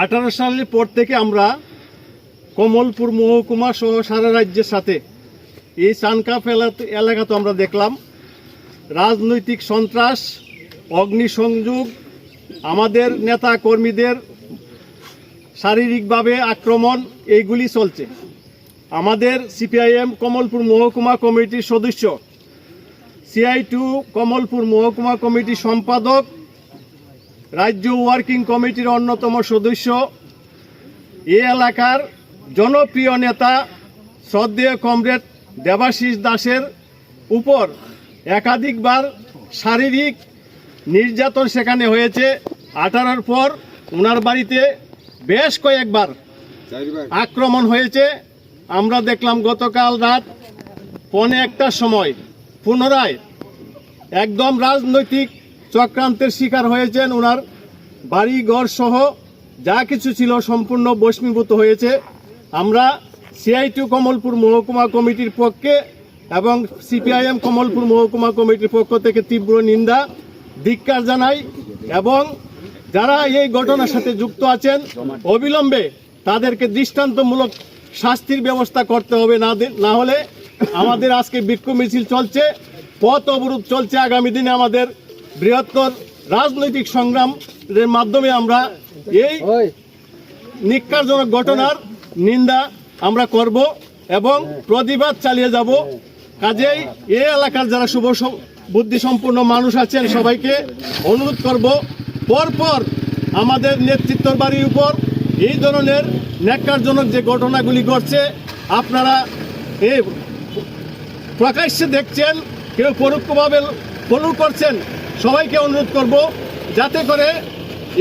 18 সালের পর থেকে আমরা কমলপুর মহকুমা সহ সারা রাজ্যের সাথে এই চানকাপ এলাকাতে আমরা দেখলাম রাজনৈতিক সন্ত্রাস, অগ্নিসংযোগ, আমাদের নেতা কর্মীদের শারীরিকভাবে আক্রমণ, এইগুলি চলছে। আমাদের সিপিআইএম কমলপুর মহকুমা কমিটির সদস্য, CI2 কমলপুর মহকুমা কমিটির সম্পাদক, রাজ্য ওয়ার্কিং কমিটির অন্যতম সদস্য, এই এলাকার জনপ্রিয় নেতা শ্রদ্ধেয় কমরেড দেবাশিস দাসের উপর একাধিকবার শারীরিক নির্যাতন সেখানে হয়েছে। 18-র পর ওনার বাড়িতে বেশ কয়েকবার আক্রমণ হয়েছে। আমরা দেখলাম গতকাল রাত 1:15টার সময় পুনরায় একদম রাজনৈতিক চক্রান্তের শিকার হয়েছেন। ওনার বাড়ি ঘর সহ যা কিছু ছিল সম্পূর্ণ ভস্মীভূত হয়েছে। আমরা CI2 কমলপুর মহকুমা কমিটির পক্ষে এবং সিপিআইএম কমলপুর মহকুমা কমিটির পক্ষ থেকে তীব্র নিন্দা, ধিক্কার জানাই এবং যারা এই ঘটনার সাথে যুক্ত আছেন অবিলম্বে তাদেরকে দৃষ্টান্তমূলক শাস্তির ব্যবস্থা করতে হবে। না হলে আমাদের আজকে বিক্ষোভ মিছিল চলছে, পথ অবরোধ চলছে। আগামী দিনে আমাদের বৃহত্তর রাজনৈতিক সংগ্রামের মাধ্যমে আমরা এই নিক্কারজনক ঘটনার নিন্দা আমরা করব এবং প্রতিবাদ চালিয়ে যাব। কাজেই এই এলাকার যারা শুভ বুদ্ধি সম্পন্ন মানুষ আছেন সবাইকে অনুরোধ করব, পরপর আমাদের নেতৃত্বর বাড়ির উপর এই ধরনের ন্যাক্কারজনক যে ঘটনাগুলি ঘটছে আপনারা প্রকাশ্যে দেখছেন, কেউ পরোক্ষভাবে ফলো করছেন। সবাইকে অনুরোধ করব যাতে করে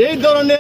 এই ধরনের